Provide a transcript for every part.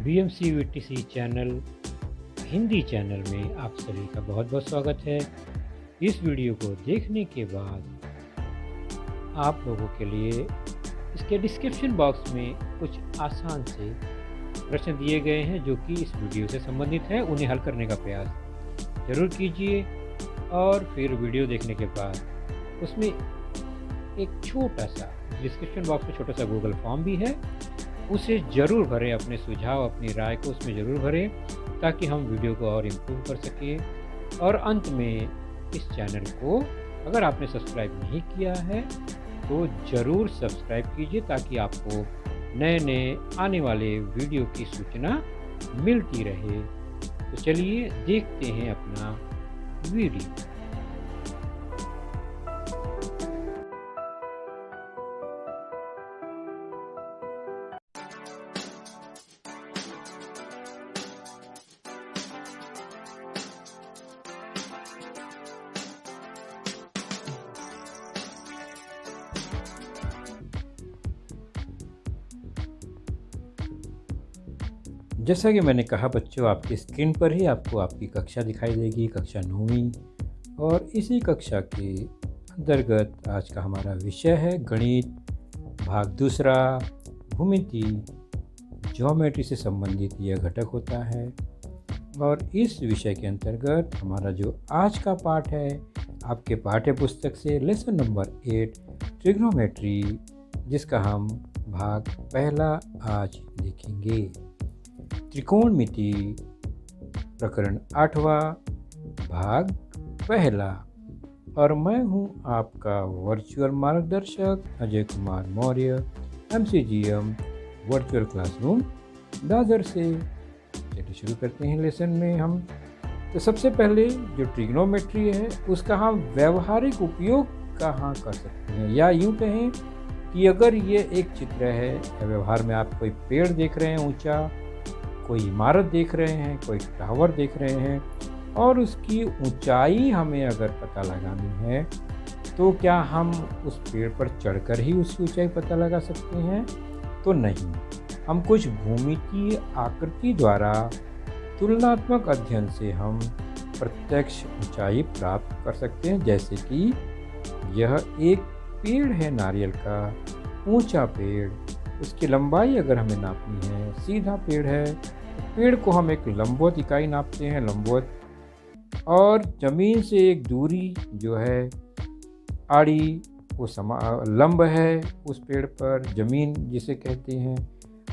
BMCVTC channel Hindi channel में आप सभी का बहुत बहुत स्वागत है। इस वीडियो को देखने के बाद आप लोगों के लिए इसके डिस्क्रिप्शन बॉक्स में कुछ आसान से प्रश्न दिए गए हैं जो कि इस वीडियो से संबंधित है। उन्हें हल करने का प्रयास ज़रूर कीजिए और फिर वीडियो देखने के बाद उसमें एक छोटा सा डिस्क्रिप्शन बॉक्स में छोटा सा गूगल फॉर्म भी है, उसे ज़रूर भरें। अपने सुझाव अपनी राय को उसमें ज़रूर भरें ताकि हम वीडियो को और इम्प्रूव कर सकें। और अंत में इस चैनल को अगर आपने सब्सक्राइब नहीं किया है तो ज़रूर सब्सक्राइब कीजिए ताकि आपको नए नए आने वाले वीडियो की सूचना मिलती रहे। तो चलिए देखते हैं अपना वीडियो। जैसा कि मैंने कहा बच्चों, आपकी स्क्रीन पर ही आपको आपकी कक्षा दिखाई देगी, कक्षा 9वीं। और इसी कक्षा के अंतर्गत आज का हमारा विषय है गणित भाग दूसरा, भूमिति। ज्योमेट्री से संबंधित यह घटक होता है। और इस विषय के अंतर्गत हमारा जो आज का पाठ है, आपके पाठ्य पुस्तक से लेसन नंबर 8 ट्रिग्नोमेट्री, जिसका हम भाग पहला आज देखेंगे। त्रिकोणमिति प्रकरण 8वां, भाग पहला। और मैं हूं आपका वर्चुअल मार्गदर्शक Ajay Kumar Maurya, MCGM virtual classroom Dadar से। चलिए शुरू करते हैं लेसन में हम। तो सबसे पहले जो ट्रिग्नोमेट्री है उसका हम व्यवहारिक उपयोग कहाँ कर सकते हैं, या यूँ कहें कि अगर ये एक चित्र है, व्यवहार में आप कोई पेड़ देख रहे हैं ऊंचा, कोई इमारत देख रहे हैं, कोई टावर देख रहे हैं, और उसकी ऊंचाई हमें अगर पता लगानी है तो क्या हम उस पेड़ पर चढ़कर ही उसकी ऊंचाई पता लगा सकते हैं? तो नहीं, हम कुछ भूमितीय आकृति द्वारा तुलनात्मक अध्ययन से हम प्रत्यक्ष ऊंचाई प्राप्त कर सकते हैं। जैसे कि यह एक पेड़ है, नारियल का ऊंचा पेड़, उसकी लंबाई अगर हमें नापनी है, सीधा पेड़ है तो पेड़ को हम एक लंबवत इकाई नापते हैं, लंबवत। और ज़मीन से एक दूरी जो है आड़ी, वो लंब है उस पेड़ पर, ज़मीन जिसे कहते हैं।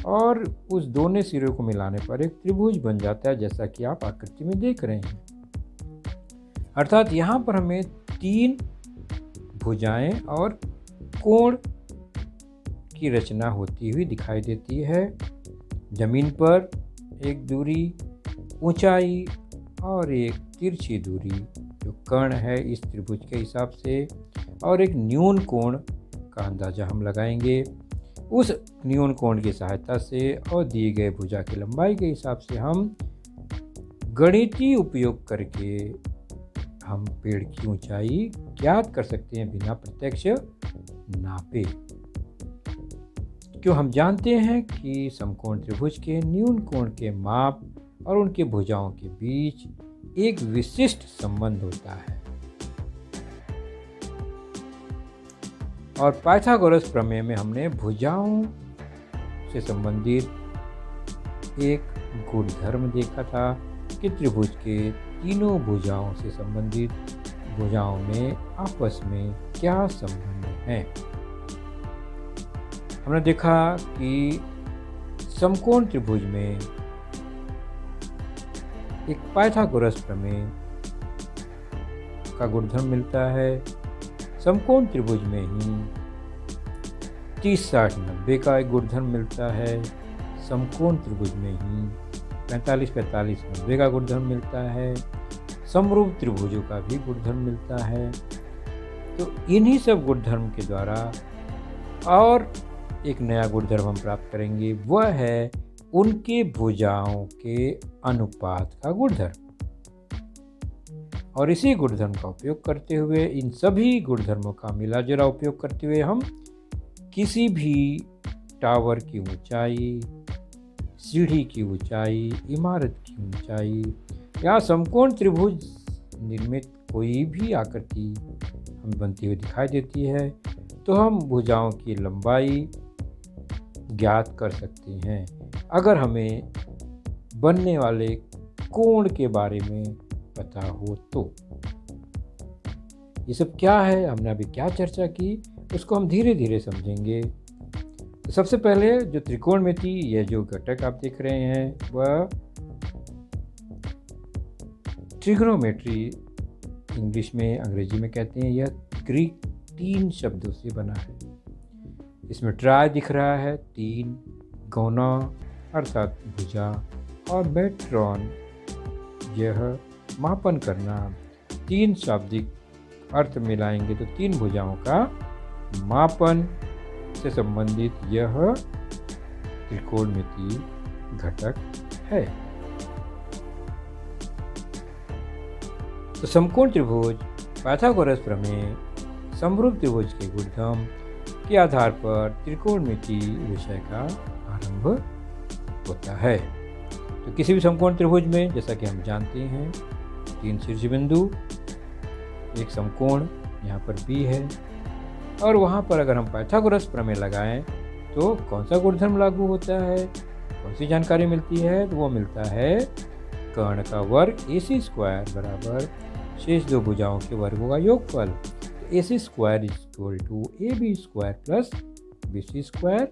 और उस दोनों सिरों को मिलाने पर एक त्रिभुज बन जाता है, जैसा कि आप आकृति में देख रहे हैं। अर्थात यहाँ पर हमें 3 भुजाएं और कोण की रचना होती हुई दिखाई देती है। जमीन पर एक दूरी, ऊंचाई, और एक तिरछी दूरी जो कर्ण है इस त्रिभुज के हिसाब से, और एक न्यून कोण का अंदाजा हम लगाएंगे। उस न्यून कोण की सहायता से और दिए गए भुजा की लंबाई के हिसाब से हम गणितीय उपयोग करके हम पेड़ की ऊंचाई ज्ञात कर सकते हैं बिना प्रत्यक्ष नापे। क्यों? हम जानते हैं कि समकोण त्रिभुज के न्यून कोण के माप और उनके भुजाओं के बीच एक विशिष्ट संबंध होता है। और पाइथागोरस प्रमेय में हमने भुजाओं से संबंधित एक गुणधर्म देखा था कि त्रिभुज के तीनों भुजाओं से संबंधित भुजाओं में आपस में क्या संबंध है। हमने देखा कि समकोण त्रिभुज में एक पाइथागोरस प्रमेय का गुणधर्म मिलता है। समकोण त्रिभुज में ही 30, 60, 90 का एक गुणधर्म मिलता है। समकोण त्रिभुज में ही 45, 45, 90 का गुणधर्म मिलता है। समरूप त्रिभुजों का भी गुणधर्म मिलता है। तो इन्हीं सब गुणधर्म के द्वारा और एक नया गुणधर्म हम प्राप्त करेंगे, वह है उनके भुजाओं के अनुपात का गुणधर्म। और इसी गुणधर्म का उपयोग करते हुए, इन सभी गुणधर्मों का मिला जुला उपयोग करते हुए हम किसी भी टावर की ऊंचाई सीढ़ी की ऊंचाई, इमारत की ऊंचाई या समकोण त्रिभुज निर्मित कोई भी आकृति हमें बनती हुई दिखाई देती है, तो हम भुजाओं की लंबाई ज्ञात कर सकते हैं। अगर हमें बनने वाले कोण के बारे में पता हो तो। ये सब क्या है, हमने अभी क्या चर्चा की, उसको हम धीरे धीरे समझेंगे। तो सबसे पहले जो त्रिकोणमिति, यह जो घटक आप देख रहे हैं वह ट्रिग्नोमेट्री इंग्लिश में, अंग्रेजी में कहते हैं। यह ग्रीक 3 शब्दों से बना है। इसमें ट्राई दिख रहा है 3, गोना अर्थात भुजा, और मेट्रॉन यह मापन करना। 3 शाब्दिक अर्थ मिलाएंगे तो 3 भुजाओं का मापन से संबंधित यह त्रिकोणमिति घटक है। तो समकोण त्रिभुज, पाइथागोरस प्रमेय, समरूप त्रिभुज के गुणधर्म के आधार पर त्रिकोणमिति विषय का आरंभ होता है। तो किसी भी समकोण त्रिभुज में, जैसा कि हम जानते हैं, 3 शीर्ष बिंदु, एक समकोण यहाँ पर B है, और वहाँ पर अगर हम पाइथागोरस प्रमेय लगाएं तो कौन सा गुणधर्म लागू होता है, कौन सी जानकारी मिलती है, तो वो मिलता है कर्ण का वर्ग AC स्क्वायर बराबर शेष 2 भुजाओं के वर्गों का योगफल। तो AC square is equal to AB square plus BC square,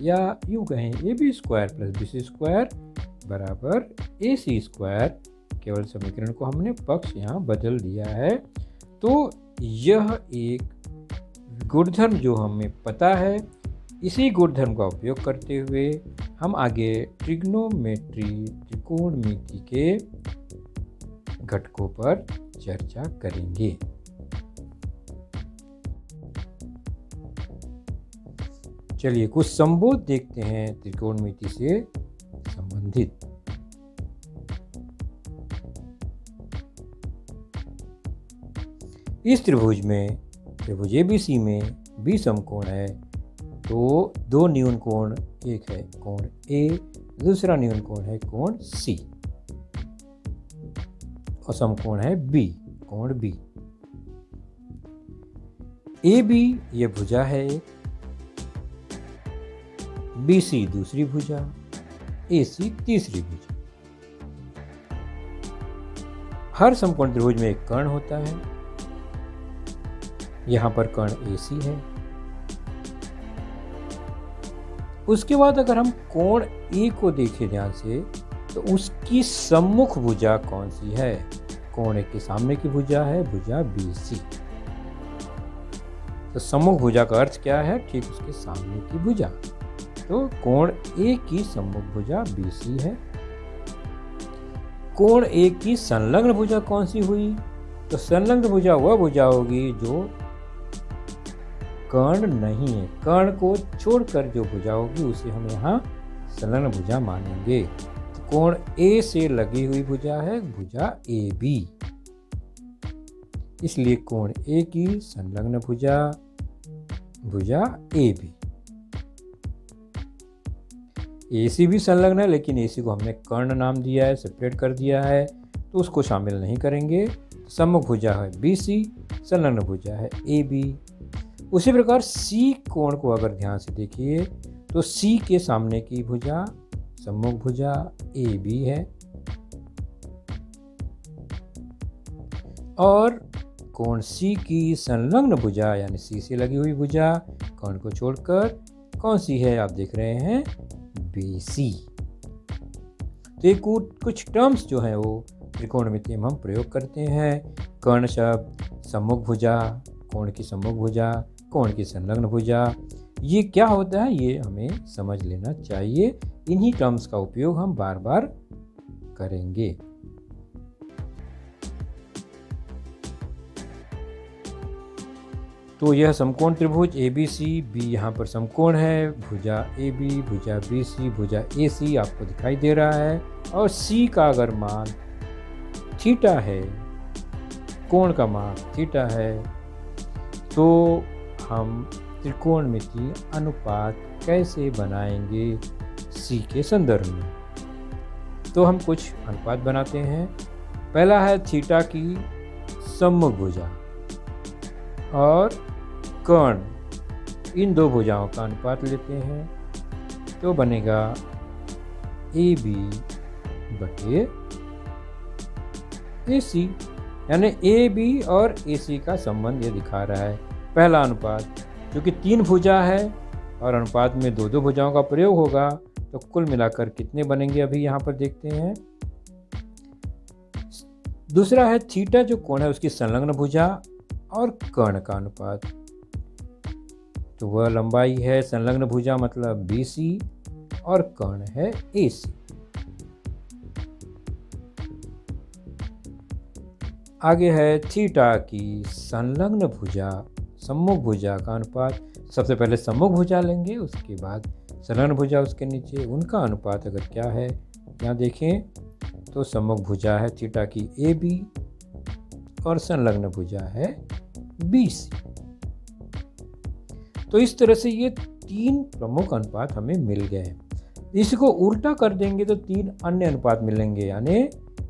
या यूँ कहें AB square plus BC square बराबर AC स्क्वायर। केवल समीकरण को हमने पक्ष यहाँ बदल दिया है। तो यह एक गुणधर्म जो हमें पता है, इसी गुणधर्म का उपयोग करते हुए हम आगे ट्रिग्नोमेट्री, त्रिकोणमिति के घटकों पर चर्चा करेंगे। चलिए कुछ संबोध देखते हैं त्रिकोणमिति से संबंधित। इस त्रिभुज में, त्रिभुज ABC में B समकोण है, तो 2 न्यून कोण, एक है कोण A, दूसरा न्यून कोण है कोण C, और समकोण है B, कोण B। AB यह भुजा है एक, BC दूसरी भुजा, AC तीसरी भुजा। हर समकोण त्रिभुज में एक कर्ण होता है। यहाँ पर कर्ण AC है। उसके बाद अगर हम कोण A को देखें ध्यान से, तो उसकी सम्मुख भुजा कौन सी है? कोण A के सामने की भुजा है भुजा BC। तो सम्मुख भुजा का अर्थ क्या है? ठीक उसके सामने की भुजा। तो कोण A की सम्मुख भुजा BC है। कोण A की संलग्न भुजा कौन सी हुई? तो संलग्न भुजा वह भुजा होगी जो कर्ण नहीं है। कर्ण को छोड़कर जो भुजा होगी उसे हम यहाँ संलग्न भुजा मानेंगे। तो कोण A से लगी हुई भुजा है भुजा AB, इसलिए कोण A की संलग्न भुजा भुजा AB। AC भी संलग्न है, लेकिन AC को हमने कर्ण नाम दिया है, सेपरेट कर दिया है, तो उसको शामिल नहीं करेंगे। सम्मुख भुजा है BC, संलग्न भुजा है AB। उसी प्रकार C कोण को अगर ध्यान से देखिए तो C के सामने की भुजा सम्मुख भुजा AB है, और कोण C की संलग्न भुजा यानी C से लगी हुई भुजा कोण को छोड़कर कौन सी है? आप देख रहे हैं BC। तो ये कुछ टर्म्स जो हैं वो त्रिकोणमिति में हम प्रयोग करते हैं। कर्ण शब्द, सम्मुख भुजा, कोण की सम्मुख भुजा, कोण की संलग्न भुजा, ये क्या होता है ये हमें समझ लेना चाहिए। इन्हीं टर्म्स का उपयोग हम बार बार करेंगे। तो यह समकोण त्रिभुज ABC, B यहाँ पर समकोण है, भुजा AB, भुजा BC, भुजा AC आपको दिखाई दे रहा है, और C का अगर मान थीटा है, कोण का मान थीटा है, तो हम त्रिकोणमिति अनुपात कैसे बनाएंगे? BC के संदर्भ में। तो हम कुछ अनुपात बनाते हैं। पहला है थीटा की सम्मुख भुजा और कर्ण, इन दो भुजाओं का अनुपात लेते हैं तो बनेगा AB बटे AC, यानी AB और AC का संबंध ये दिखा रहा है। पहला अनुपात, क्योंकि 3 भुजा है और अनुपात में 2 भुजाओं का प्रयोग होगा, तो कुल मिलाकर कितने बनेंगे अभी यहाँ पर देखते हैं। दूसरा है थीटा जो कोण है उसकी संलग्न भुजा और कर्ण का अनुपात, तो वह लंबाई है संलग्न भुजा मतलब BC और कर्ण है AC। आगे है थीटा की संलग्न भुजा सम्मुख भुजा का अनुपात। सबसे पहले सम्मुख भुजा लेंगे, उसके बाद संलग्न भुजा उसके नीचे, उनका अनुपात अगर क्या है यहाँ देखें तो सम्मुख भुजा है थीटा की AB और संलग्न भुजा है BC। तो इस तरह से ये 3 प्रमुख अनुपात हमें मिल गए। इसको उल्टा कर देंगे तो 3 अन्य अनुपात मिलेंगे, यानी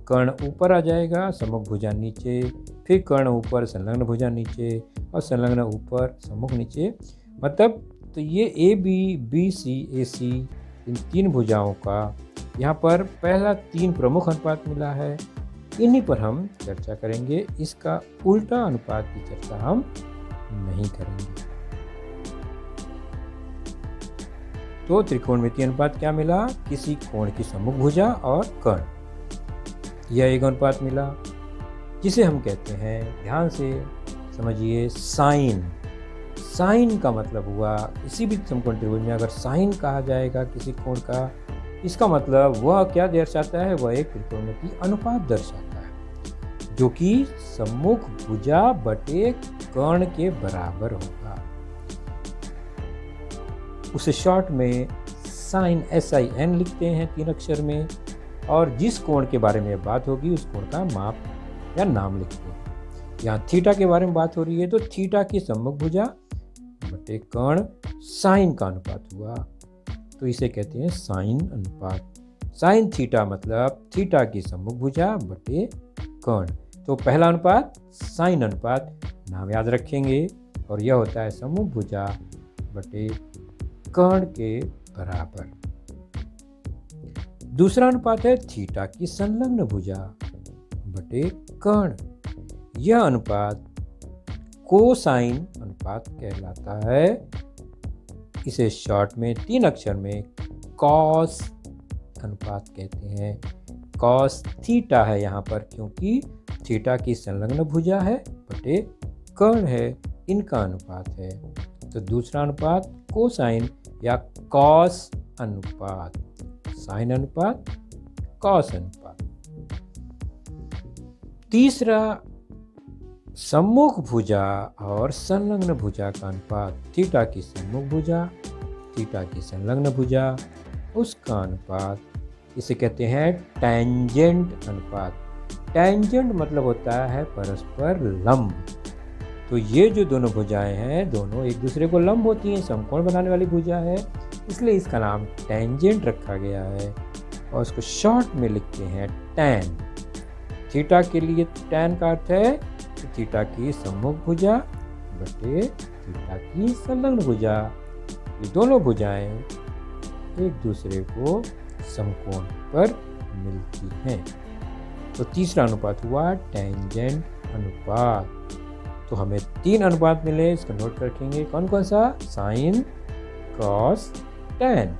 कर्ण ऊपर आ जाएगा, सम्मुख भुजा नीचे, फिर कर्ण ऊपर, संलग्न भुजा नीचे और संलग्न ऊपर, सम्मुख नीचे। मतलब तो ये AB, BC, AC इन 3 भुजाओं का यहाँ पर पहला 3 प्रमुख अनुपात मिला है। इन्हीं पर हम चर्चा करेंगे, इसका उल्टा अनुपात की चर्चा हम नहीं करेंगे। तो त्रिकोणमितीय अनुपात क्या मिला? किसी कोण की सम्मुख भुजा और कर्ण, यह एक अनुपात मिला जिसे हम कहते हैं, ध्यान से समझिए, साइन। साइन का मतलब हुआ किसी भी समकोण त्रिभुज में अगर साइन कहा जाएगा किसी कोण का, इसका मतलब वह क्या दर्शाता है? वह एक त्रिकोणमितीय अनुपात दर्शाता है जो कि सम्मुख भुजा बटे कर्ण के बराबर होगा। उसे शॉर्ट में साइन SIN लिखते हैं 3 अक्षर में, और जिस कोण के बारे में बात होगी उस कोण का माप या नाम लिखते हैं। यहाँ थीटा के बारे में बात हो रही है तो थीटा की सम्मुख भुजा बटे कर्ण साइन का अनुपात हुआ, तो इसे कहते हैं साइन अनुपात। साइन थीटा मतलब थीटा की सम्मुख भुजा बटे कर्ण। तो पहला अनुपात साइन अनुपात, नाम याद रखेंगे, और यह होता है सम्मुख भुजा बटे कर्ण के बराबर। दूसरा अनुपात है थीटा की संलग्न भुजा बटे कर्ण। यह अनुपात कोसाइन अनुपात कहलाता है। इसे शॉर्ट में 3 अक्षर में कॉस अनुपात कहते हैं। कॉस थीटा है यहाँ पर, क्योंकि थीटा की संलग्न भुजा है बटे कर्ण है, इनका अनुपात है। तो दूसरा अनुपात कोसाइन या कॉस अनुपात, साइन अनुपात, कॉस अनुपात। तीसरा सम्मुख भुजा और संलग्न भुजा का अनुपात, थीटा की सम्मुख भुजा, थीटा की संलग्न भुजा, उसका अनुपात, इसे कहते हैं टेंजेंट अनुपात। टेंजेंट मतलब होता है परस्पर लंब। तो ये जो दोनों भुजाएं हैं दोनों एक दूसरे को लंब होती हैं, समकोण बनाने वाली भुजा है, इसलिए इसका नाम टेंजेंट रखा गया है और इसको शॉर्ट में लिखते हैं टैन। थीटा के लिए टैन का अर्थ है कि थीटा की सम्मुख भुजा बटे थीटा की संलग्न भुजा। ये दोनों भुजाएं एक दूसरे को समकोण पर मिलती हैं। तो तीसरा अनुपात हुआ टेंजेंट अनुपात। तो हमें 3 अनुपात मिले, इसको नोट रखेंगे। कौन कौन सा? Sine, cos, tan.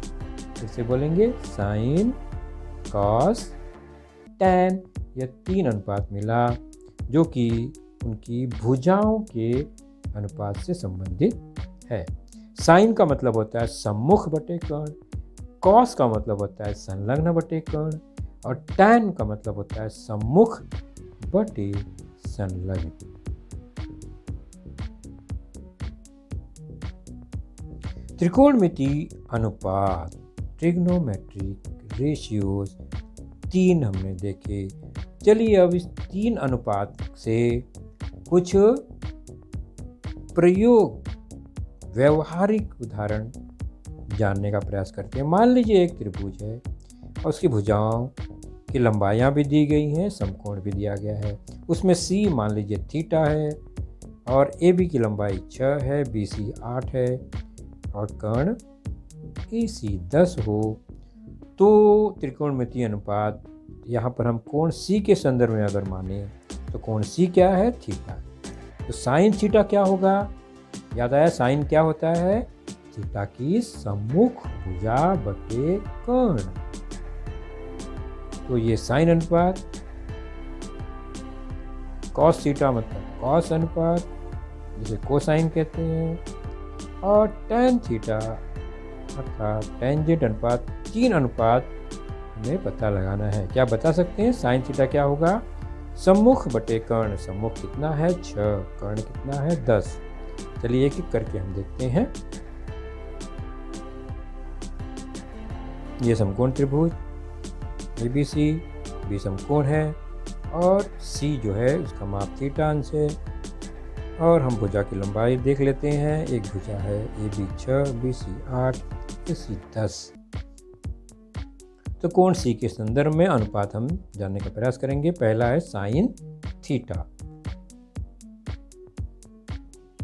फिर से बोलेंगे साइन, कॉस, टैन। यह 3 अनुपात मिला जो कि उनकी भुजाओं के अनुपात से संबंधित है। साइन का मतलब होता है सम्मुख बटे कर्ण, कॉस का मतलब होता है संलग्न बटे कर्ण, और टैन का मतलब होता है सम्मुख बटे संलग्न। त्रिकोणमितीय अनुपात, ट्रिग्नोमेट्रिक रेशियोज 3 हमने देखे। चलिए अब इस 3 अनुपात से कुछ प्रयोग, व्यवहारिक उदाहरण जानने का प्रयास करते हैं। मान लीजिए एक त्रिभुज है और उसकी भुजाओं की लंबाइयाँ भी दी गई हैं, समकोण भी दिया गया है। उसमें सी मान लीजिए थीटा है और ए बी की लंबाई 6 है, बी सी 8 है और कर्ण ए सी 10 हो तो त्रिकोणमितीय अनुपात यहाँ पर हम कोण सी के संदर्भ में अगर माने तो कोण सी क्या है? थीटा। तो साइन थीटा क्या होगा? याद आया साइन क्या होता है? थीटा की सम्मुख भुजा बटे कर्ण। तो ये साइन अनुपात, कॉस थीटा मतलब कॉस अनुपात जिसे कोसाइन कहते हैं, और टैन थीटा अर्थात टेंजेंट अनुपात। 3 अनुपात हमें पता लगाना है। क्या बता सकते हैं? साइन थीटा क्या होगा? सम्मुख बटे कर्ण। सम्मुख कितना है? 6, कर्ण कितना है? 10। चलिए एक एक करके हम देखते हैं। ये समकोण त्रिभुज ABC, बी समकोण है और C जो है उसका माप थीटा अंश है। और हम भुजा की लंबाई देख लेते हैं। एक भुजा है AB 6, BC 8, AC 10। तो कोण C के संदर्भ में अनुपात हम जानने का प्रयास करेंगे। पहला है साइन थीटा।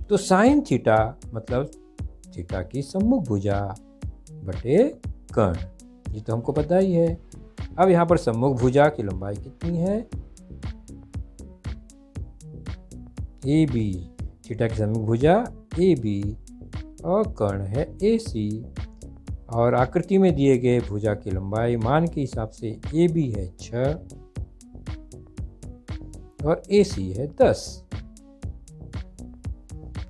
तो साइन थीटा मतलब थीटा की सम्मुख भुजा बटे कर्ण, ये तो हमको पता ही है। अब यहाँ पर सम्मुख भुजा की लंबाई कितनी है? AB, थीटा की सम्मुख भुजा AB और कर्ण है AC। और आकृति में दिए गए भुजा की लंबाई मान के हिसाब से AB है 6 और AC है 10।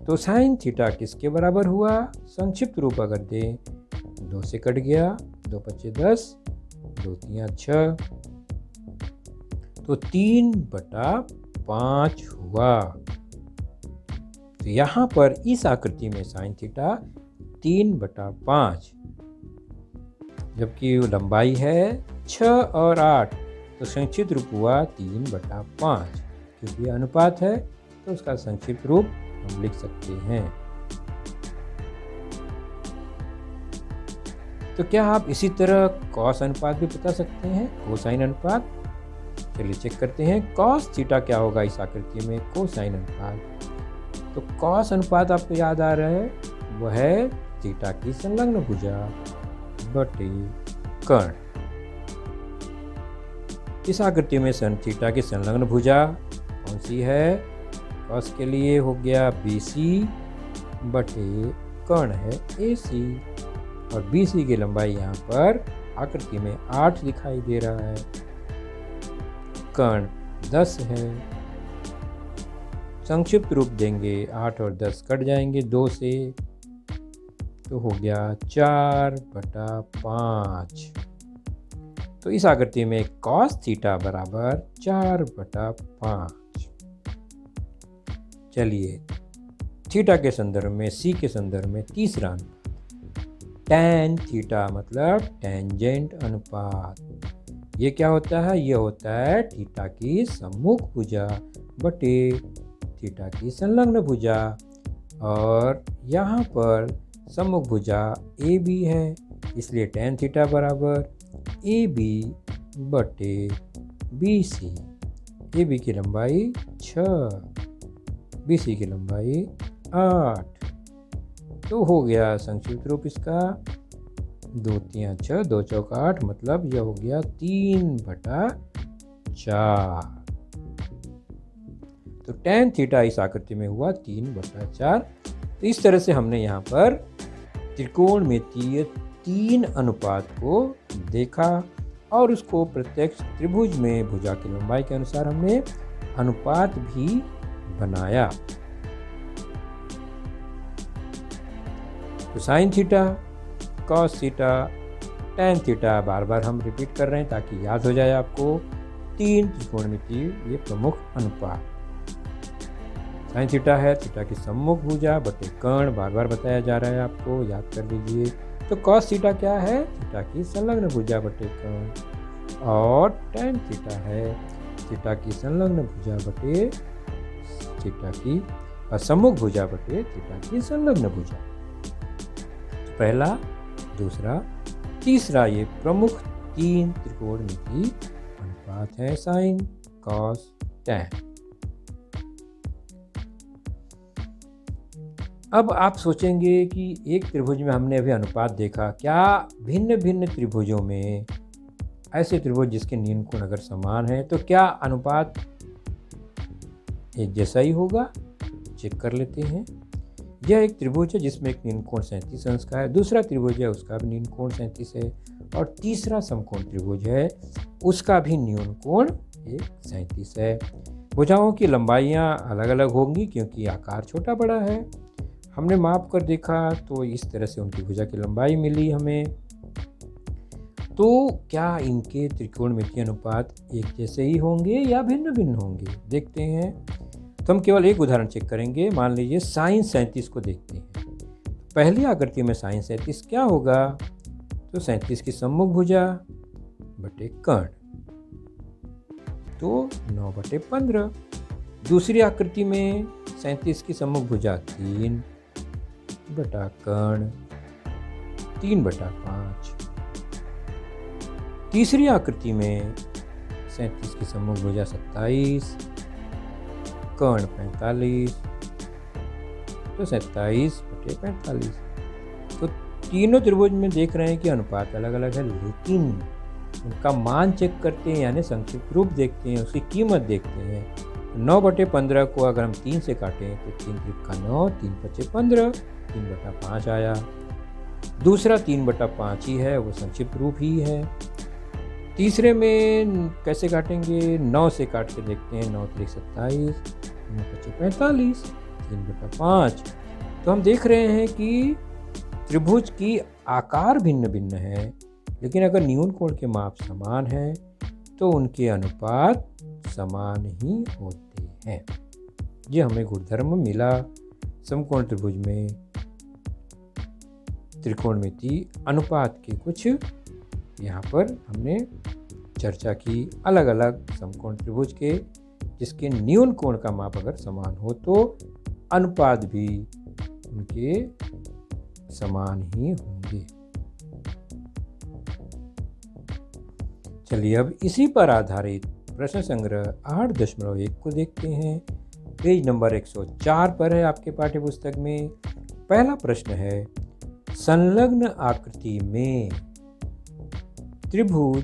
तो साइन थीटा किसके बराबर हुआ? संक्षिप्त रूप अगर दें, 2 से कट गया, 2 पच्चे 10, 2 तिया 6, तो 3/5 हुआ। तो यहाँ पर इस आकृति में साइन थीटा 3/5, जबकि लंबाई है 6 और 8, तो संक्षिप्त रूप हुआ 3/5। क्योंकि अनुपात है तो उसका संक्षिप्त रूप हम लिख सकते हैं। तो क्या आप इसी तरह कॉस अनुपात भी बता सकते हैं? कोसाइन अनुपात। चलिए चेक करते हैं। कॉस थीटा क्या होगा इस आकृति में? कोसाइन अनुपात। तो कॉस अनुपात आपको याद आ रहा है, वह है थीटा की संलग्न भुजा बटे कर्ण। इस आकृति में सन थीटा की संलग्न भुजा कौन सी है? कॉस के लिए हो गया BC बटे कर्ण है AC। और BC की लंबाई यहाँ पर आकृति में 8 दिखाई दे रहा है, कर्ण 10 है। संक्षिप्त रूप देंगे, 8 और 10 कट जाएंगे 2 से, तो हो गया 4/5। तो इस आकृति में कॉस थीटा बराबर 4/5। चलिए थीटा के संदर्भ में, C के संदर्भ में तीसरा अनुपात टैन थीटा मतलब टेंजेंट अनुपात। ये क्या होता है? ये होता है थीटा की सम्मुख भुजा बटे थीटा की संलग्न भुजा। और यहाँ पर सम्मुख भुजा AB है, इसलिए टैन थीटा बराबर AB बटे BC। AB की लंबाई 6, BC की लंबाई 8। तो हो गया संक्षिप्त रूप इसका 2 तिया 6, 2 चौका 8, मतलब यह हो गया 3/4। तो टैन थीटा इस आकृति में हुआ 3/4। तो इस तरह से हमने यहाँ पर त्रिकोणमितीय 3 अनुपात को देखा और उसको प्रत्यक्ष त्रिभुज में भुजा की लंबाई के अनुसार हमने अनुपात भी बनाया। तो sine theta, cos theta, tan theta बार बार हम रिपीट कर रहे हैं ताकि याद हो जाए आपको। 3 त्रिकोणमितीय ये प्रमुख अनुपात। साइन थीटा है थीटा की सम्मुख भुजा बटे कर्ण, बार बार बताया जा रहा है आपको, याद कर लीजिए। तो कॉस थीटा क्या है? थीटा की संलग्न भुजा बटे कर्ण। और टैन थीटा है थीटा की संलग्न भुजा बटे थीटा की सम्मुख भुजा बटे थीटा की संलग्न भुजा। पहला दूसरा, तीसरा ये प्रमुख 3 त्रिकोणमितीय अनुपात है साइन, कॉस, टैन। अब आप सोचेंगे कि एक त्रिभुज में हमने अभी अनुपात देखा, क्या भिन्न भिन्न त्रिभुजों में ऐसे त्रिभुज जिसके नीन कोण अगर समान है तो क्या अनुपात एक जैसा ही होगा? चेक कर लेते हैं। यह एक त्रिभुज है जिसमें एक नीन कोण 37 अंश का है, दूसरा त्रिभुज है उसका भी नीन कोण 37 है, और तीसरा समकोण त्रिभुज है उसका भी न्यून कोण 37 है। भुजाओं की लंबाइयाँ अलग अलग होंगी क्योंकि आकार छोटा बड़ा है। हमने माप कर देखा तो इस तरह से उनकी भुजा की लंबाई मिली हमें। तो क्या इनके त्रिकोणमितीय अनुपात एक जैसे ही होंगे या भिन्न भिन्न होंगे? देखते हैं। तो हम केवल एक उदाहरण चेक करेंगे। मान लीजिए साइन 37 को देखते हैं। पहली आकृति में साइन 37 क्या होगा? तो 37 की सम्मुख भुजा बटे कर्ण, तो 9/15। दूसरी आकृति में 37 की सम्मुख भुजा 3 बटा कर्ण, 3/5। तीसरी आकृति में 37 की सम्मुख भुजा 27, कर्ण 45, तो 27/45। तो तीनों त्रिभुज में देख रहे हैं कि अनुपात अलग अलग है, लेकिन उनका मान चेक करते हैं, यानी संक्षिप्त रूप देखते हैं, उसकी कीमत देखते हैं। 9/15 को अगर हम 3 से काटें तो 3 त्रिक 9, 3×5 = 3/5 आया। दूसरा 3/5 ही है, वो संक्षिप्त रूप ही है। तीसरे में कैसे काटेंगे? 9 से काट के देखते हैं। 9 त्रिक 27, 9×5 = 3/5। तो हम देख रहे हैं कि त्रिभुज की आकार भिन्न भिन्न है, लेकिन अगर न्यून कोण के माप समान हैं तो उनके अनुपात समान ही होते हैं। ये हमें गुणधर्म मिला समकोण त्रिभुज में त्रिकोणमितीय अनुपात के कुछ यहाँ पर हमने चर्चा की। अलग अलग समकोण त्रिभुज के जिसके न्यून कोण का माप अगर समान हो तो अनुपात भी उनके समान ही होंगे। चलिए अब इसी पर आधारित प्रश्न संग्रह 8.1 को देखते हैं। पेज नंबर 104 पर है आपके पाठ्य पुस्तक में। पहला प्रश्न है, संलग्न आकृति में त्रिभुज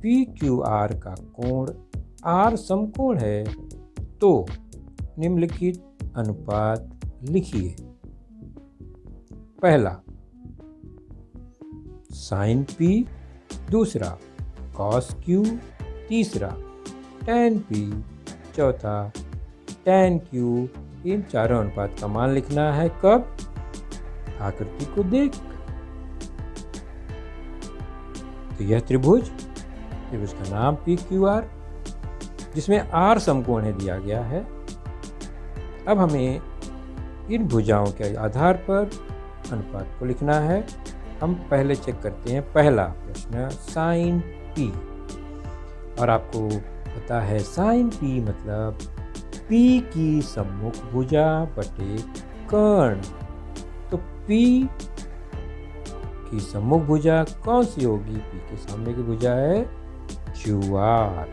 PQR का कोण R समकोण है तो निम्नलिखित अनुपात लिखिए। पहला sin P, दूसरा cos Q, तीसरा tan P, चौथा tan Q। इन चारों अनुपात का मान लिखना है। कब? आकृति को देख। तो यह त्रिभुज का नाम PQR जिसमें R समकोण है दिया गया है। अब हमें इन भुजाओं के आधार पर अनुपात को लिखना है। हम पहले चेक करते हैं। पहला प्रश्न sin P, और आपको पता है sin P मतलब P की सम्मुख भुजा बटे कर्ण। तो P की सम्मुख भुजा कौन सी होगी? P के सामने की भुजा है QR।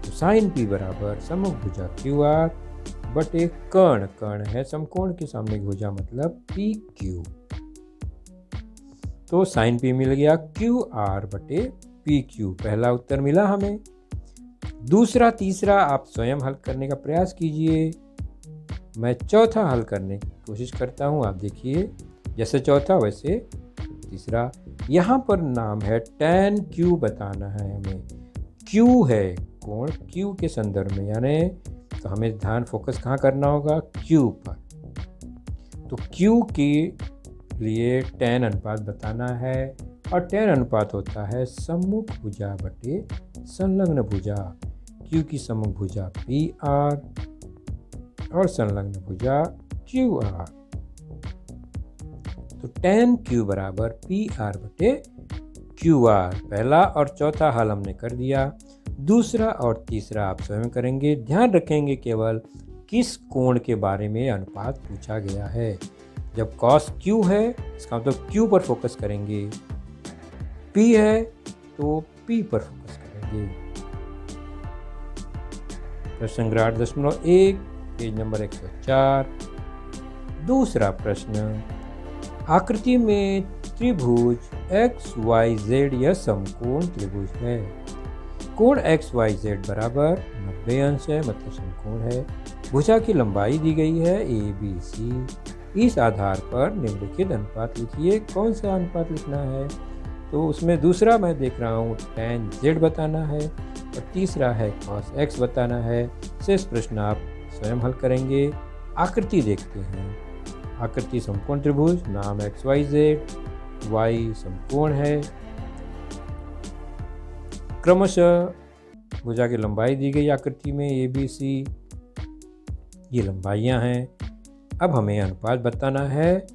तो sin P बराबर सम्मुख भुजा QR बटे कर्ण। कर्ण है समकोण के सामने की भुजा मतलब PQ। तो sin P मिल गया QR बटे PQ। पहला उत्तर मिला हमें। दूसरा तीसरा आप स्वयं हल करने का प्रयास कीजिए। मैं चौथा हल करने की कोशिश करता हूँ। आप देखिए, जैसे चौथा वैसे तीसरा। यहाँ पर नाम है tan Q बताना है हमें। Q है कोण Q के संदर्भ में, यानी तो हमें ध्यान फोकस कहाँ करना होगा? Q पर। तो Q के लिए tan अनुपात बताना है, और tan अनुपात होता है सम्मुख भुजा बटे संलग्न भुजा। Q की सम्मुख भुजा PR और संलग्न भुजा QR। तो tan Q बराबर PR बटे QR। पहला और चौथा हल हमने कर दिया। दूसरा और तीसरा आप स्वयं करेंगे। ध्यान रखेंगे केवल किस कोण के बारे में अनुपात पूछा गया है। जब cos Q है इसका मतलब Q पर फोकस करेंगे, P है तो P पर फोकस करेंगे। प्रश्न संग्रह 8.1 पेज नंबर 104। दूसरा प्रश्न, आकृति में त्रिभुज XYZ यह समकोण त्रिभुज है। कोण XYZ बराबर 90 अंश है, मतलब समकोण है। भुजा की लंबाई दी गई है ABC। इस आधार पर निम्नलिखित अनुपात लिखिए। कौन सा अनुपात लिखना है? तो उसमें दूसरा मैं देख रहा हूँ tan Z बताना है और तीसरा है cos X बताना है। शेष प्रश्न आप स्वयं हल करेंगे। आकृति देखते हैं। आकृति समकोण त्रिभुज, नाम XYZ, Y समकोण है। क्रमशः भुजा की लंबाई दी गई आकृति में ABC, ये लंबाइयां हैं। अब हमें अनुपात बताना है।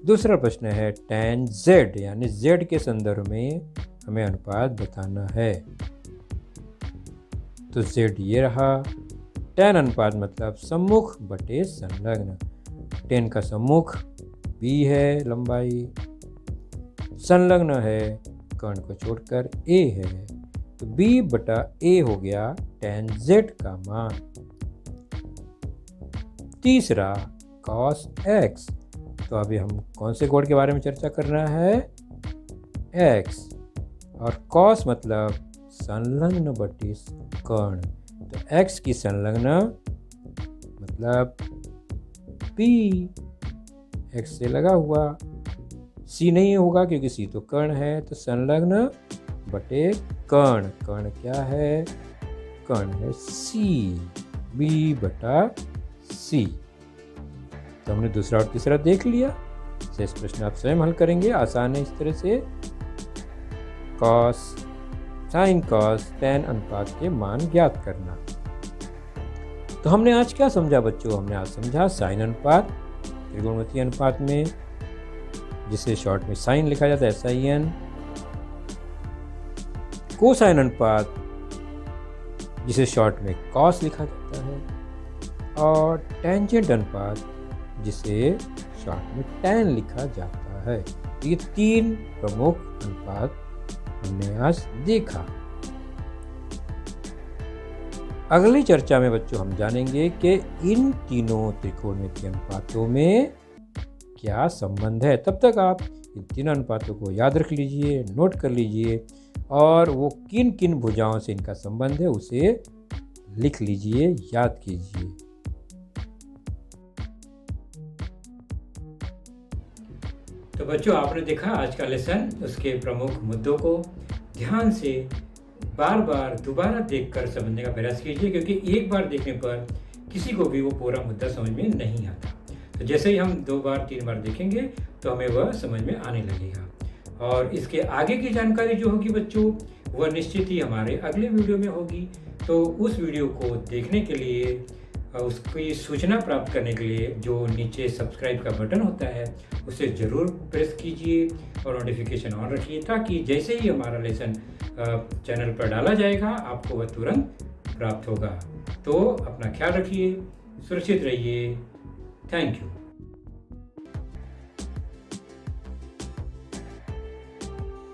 दूसरा प्रश्न है tan Z यानी Z के संदर्भ में हमें अनुपात बताना है। तो Z ये रहा। tan अनुपात मतलब सम्मुख बटे संलग्न। tan का सम्मुख B है लंबाई, संलग्न है कर्ण को छोड़कर A है, तो B बटा A हो गया tan Z का मान। तीसरा cos X, तो अभी हम कौन से कोण के बारे में चर्चा करना है? X, और cos मतलब संलग्न बटे कर्ण, तो X की संलग्न मतलब P, X से लगा हुआ, C नहीं होगा क्योंकि C तो कर्ण है, तो संलग्न बटे कर्ण। कर्ण क्या है? कर्ण है C, B बटा C। तो हमने दूसरा और तीसरा देख लिया। शेष प्रश्न आप स्वयं हल करेंगे। आसान है इस तरह से। cos, sin, cos, tan अनुपात के मान ज्ञात करना। तो हमने आज क्या समझा बच्चों? हमने आज समझा साइन अनुपात त्रिकोणमितीय अनुपात में, जिसे शॉर्ट में साइन लिखा जाता है SIN। कोसाइन अनुपात जिसे शॉर्ट में कॉस लिखा जाता है, और टेंजेंट अनुपात जिसे शॉर्ट में tan लिखा जाता है। ये तीन प्रमुख अनुपात हमने आज देखा। अगली चर्चा में बच्चों हम जानेंगे कि इन तीनों त्रिकोणमितीय अनुपातों में क्या संबंध है। तब तक आप इन तीन अनुपातों को याद रख लीजिए, नोट कर लीजिए, और वो किन किन भुजाओं से इनका संबंध है उसे लिख लीजिए, याद कीजिए। तो बच्चों आपने देखा आज का लेसन, उसके प्रमुख मुद्दों को ध्यान से बार बार दोबारा देखकर समझने का प्रयास कीजिए, क्योंकि एक बार देखने पर किसी को भी वो पूरा मुद्दा समझ में नहीं आता। तो जैसे ही हम 2 बार 3 बार देखेंगे तो हमें वह समझ में आने लगेगा। और इसके आगे की जानकारी जो होगी बच्चों, वह निश्चित ही हमारे अगले वीडियो में होगी। तो उस वीडियो को देखने के लिए, उसकी सूचना प्राप्त करने के लिए जो नीचे सब्सक्राइब का बटन होता है उसे ज़रूर प्रेस कीजिए और नोटिफिकेशन ऑन रखिए, ताकि जैसे ही हमारा लेसन चैनल पर डाला जाएगा आपको वह तुरंत प्राप्त होगा। तो अपना ख्याल रखिए, सुरक्षित रहिए। Thank you.